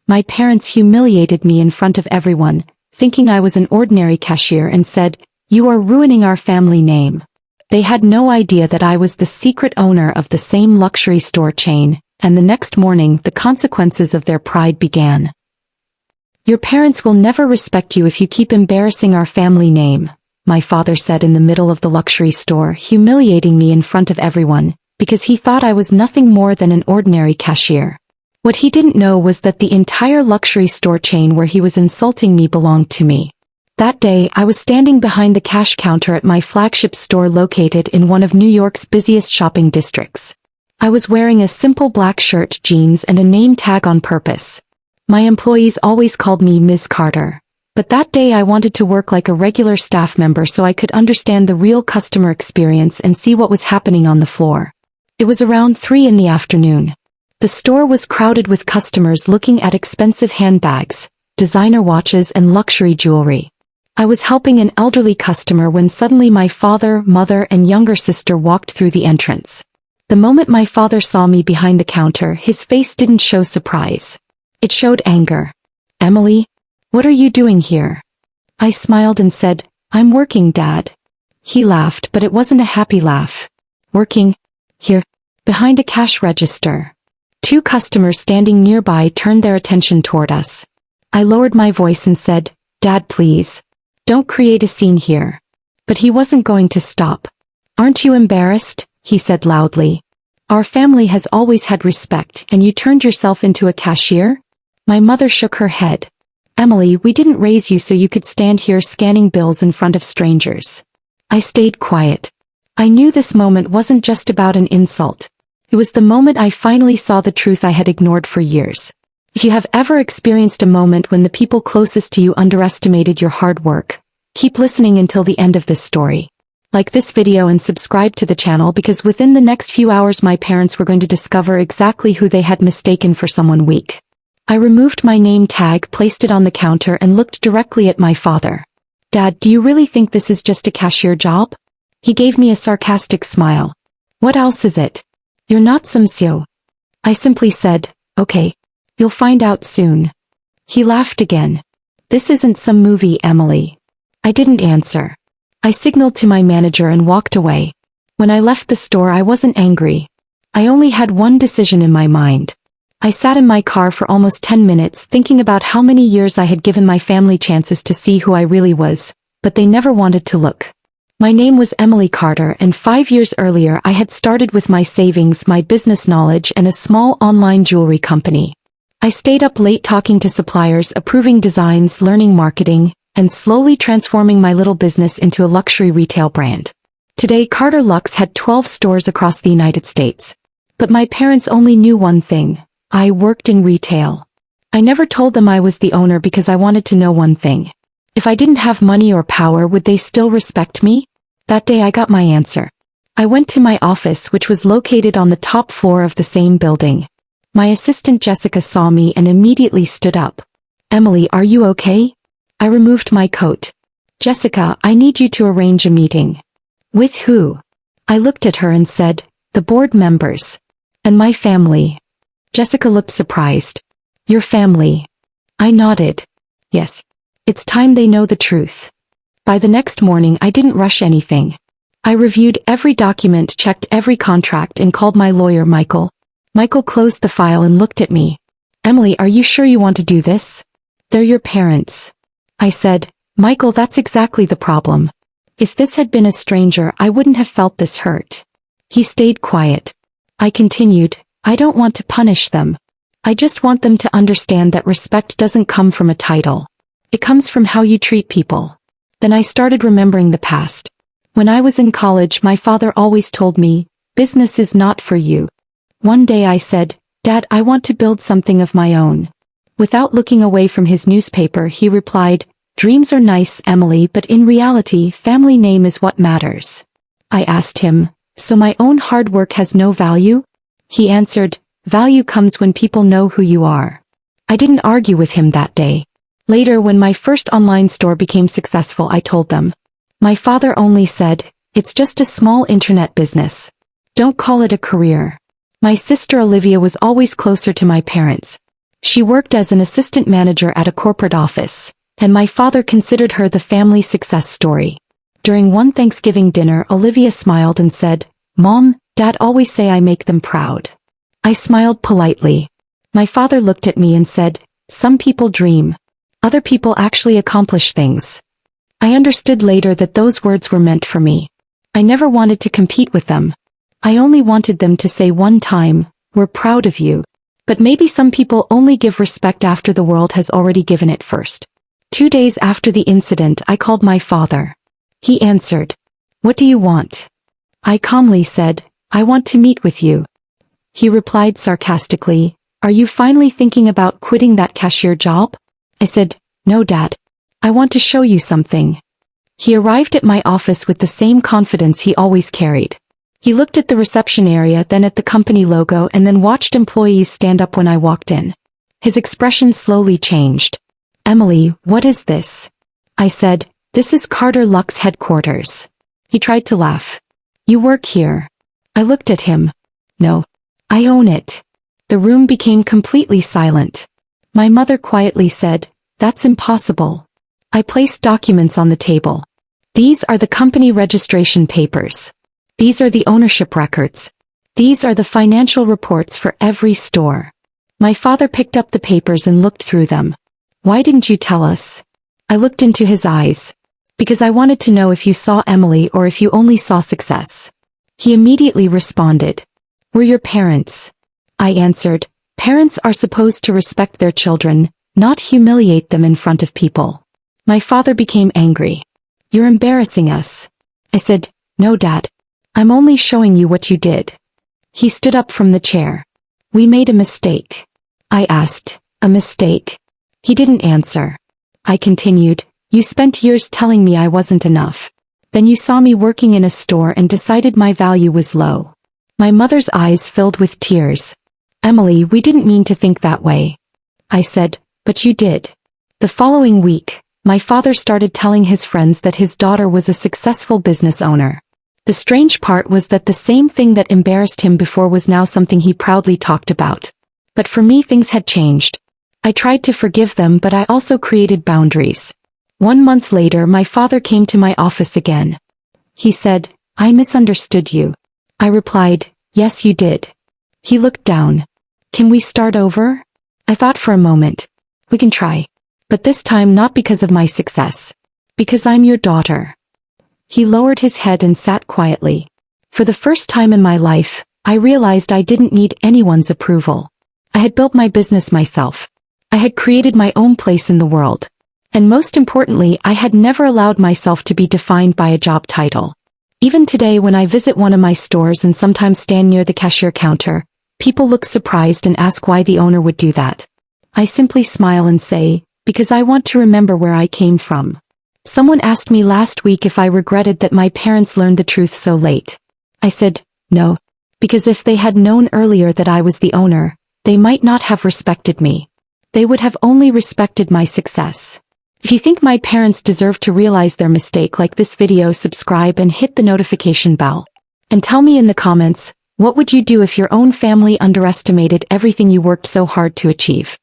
My parents humiliated me in front of everyone, thinking I was an ordinary cashier, and said, "You are ruining our family name." They had no idea that I was the secret owner of the same luxury store chain, and the next morning the consequences of their pride began. "Your parents will never respect you if you keep embarrassing our family name," my father said in the middle of the luxury store, humiliating me in front of everyone, because he thought I was nothing more than an ordinary cashier. What he didn't know was that the entire luxury store chain where he was insulting me belonged to me. That day, I was standing behind the cash counter at my flagship store located in one of New York's busiest shopping districts. I was wearing a simple black shirt, jeans, and a name tag on purpose. My employees always called me Ms. Carter. But that day I wanted to work like a regular staff member so I could understand the real customer experience and see what was happening on the floor. It was around 3 in the afternoon. The store was crowded with customers looking at expensive handbags, designer watches, and luxury jewelry. I was helping an elderly customer when suddenly my father, mother, and younger sister walked through the entrance. The moment my father saw me behind the counter, his face didn't show surprise. It showed anger. "Emily, what are you doing here?" I smiled and said, "I'm working, Dad." He laughed, but it wasn't a happy laugh. "Working? Here, behind a cash register." 2 customers standing nearby turned their attention toward us. I lowered my voice and said, "Dad, please. Don't create a scene here." But he wasn't going to stop. "Aren't you embarrassed?" he said loudly. "Our family has always had respect, and you turned yourself into a cashier?" My mother shook her head. "Emily, we didn't raise you so you could stand here scanning bills in front of strangers." I stayed quiet. I knew this moment wasn't just about an insult. It was the moment I finally saw the truth I had ignored for years. If you have ever experienced a moment when the people closest to you underestimated your hard work, keep listening until the end of this story. Like this video and subscribe to the channel, because within the next few hours my parents were going to discover exactly who they had mistaken for someone weak. I removed my name tag, placed it on the counter, and looked directly at my father. "Dad, do you really think this is just a cashier job?" He gave me a sarcastic smile. "What else is it? You're not some CEO." I simply said, "Okay. You'll find out soon." He laughed again. "This isn't some movie, Emily." I didn't answer. I signaled to my manager and walked away. When I left the store, I wasn't angry. I only had one decision in my mind. I sat in my car for almost 10 minutes thinking about how many years I had given my family chances to see who I really was, but they never wanted to look. My name was Emily Carter, and 5 years earlier I had started with my savings, my business knowledge, and a small online jewelry company. I stayed up late talking to suppliers, approving designs, learning marketing, and slowly transforming my little business into a luxury retail brand. Today, Carter Luxe had 12 stores across the United States. But my parents only knew one thing: I worked in retail. I never told them I was the owner because I wanted to know one thing. If I didn't have money or power, would they still respect me? That day I got my answer. I went to my office, which was located on the top floor of the same building. My assistant Jessica saw me and immediately stood up. "Emily, are you okay?" I removed my coat. "Jessica, I need you to arrange a meeting." "With who?" I looked at her and said, "The board members. And my family." Jessica looked surprised. "Your family?" I nodded. "Yes. It's time they know the truth." By the next morning I didn't rush anything. I reviewed every document, checked every contract, and called my lawyer, Michael. Michael closed the file and looked at me. "Emily, are you sure you want to do this? They're your parents." I said, "Michael, that's exactly the problem. If this had been a stranger, I wouldn't have felt this hurt." He stayed quiet. I continued, "I don't want to punish them. I just want them to understand that respect doesn't come from a title. It comes from how you treat people." Then I started remembering the past. When I was in college, my father always told me, "Business is not for you." One day I said, "Dad, I want to build something of my own." Without looking away from his newspaper, he replied, "Dreams are nice, Emily, but in reality, family name is what matters." I asked him, "So my own hard work has no value?" He answered, "Value comes when people know who you are." I didn't argue with him that day. Later, when my first online store became successful, I told them. My father only said, "It's just a small internet business. Don't call it a career." My sister Olivia was always closer to my parents. She worked as an assistant manager at a corporate office, and my father considered her the family success story. During one Thanksgiving dinner, Olivia smiled and said, "Mom, Dad always say I make them proud." I smiled politely. My father looked at me and said, "Some people dream. Other people actually accomplish things." I understood later that those words were meant for me. I never wanted to compete with them. I only wanted them to say one time, "We're proud of you." But maybe some people only give respect after the world has already given it first. 2 days after the incident, I called my father. He answered, "What do you want?" I calmly said, "I want to meet with you." He replied sarcastically, "Are you finally thinking about quitting that cashier job?" I said, "No, Dad. I want to show you something." He arrived at my office with the same confidence he always carried. He looked at the reception area, then at the company logo, and then watched employees stand up when I walked in. His expression slowly changed. "Emily, what is this?" I said, "This is Carter Luck's headquarters." He tried to laugh. "You work here." I looked at him. "No. I own it." The room became completely silent. My mother quietly said, "That's impossible." I placed documents on the table. "These are the company registration papers. These are the ownership records. These are the financial reports for every store." My father picked up the papers and looked through them. "Why didn't you tell us?" I looked into his eyes. "Because I wanted to know if you saw Emily or if you only saw success." He immediately responded, "We're your parents." I answered, "Parents are supposed to respect their children, not humiliate them in front of people." My father became angry. "You're embarrassing us." I said, "No, Dad. I'm only showing you what you did." He stood up from the chair. "We made a mistake." I asked, "A mistake?" He didn't answer. I continued, "You spent years telling me I wasn't enough. Then you saw me working in a store and decided my value was low." My mother's eyes filled with tears. "Emily, we didn't mean to think that way." I said, "But you did." The following week, my father started telling his friends that his daughter was a successful business owner. The strange part was that the same thing that embarrassed him before was now something he proudly talked about. But for me, things had changed. I tried to forgive them, but I also created boundaries. 1 month later, my father came to my office again. He said, "I misunderstood you." I replied, "Yes, you did." He looked down. "Can we start over?" I thought for a moment. "We can try. But this time not because of my success. Because I'm your daughter." He lowered his head and sat quietly. For the first time in my life, I realized I didn't need anyone's approval. I had built my business myself. I had created my own place in the world. And most importantly, I had never allowed myself to be defined by a job title. Even today, when I visit one of my stores and sometimes stand near the cashier counter, people look surprised and ask why the owner would do that. I simply smile and say, "Because I want to remember where I came from." Someone asked me last week if I regretted that my parents learned the truth so late. I said, "No. Because if they had known earlier that I was the owner, they might not have respected me. They would have only respected my success." If you think my parents deserve to realize their mistake, like this video, subscribe and hit the notification bell. And tell me in the comments, what would you do if your own family underestimated everything you worked so hard to achieve?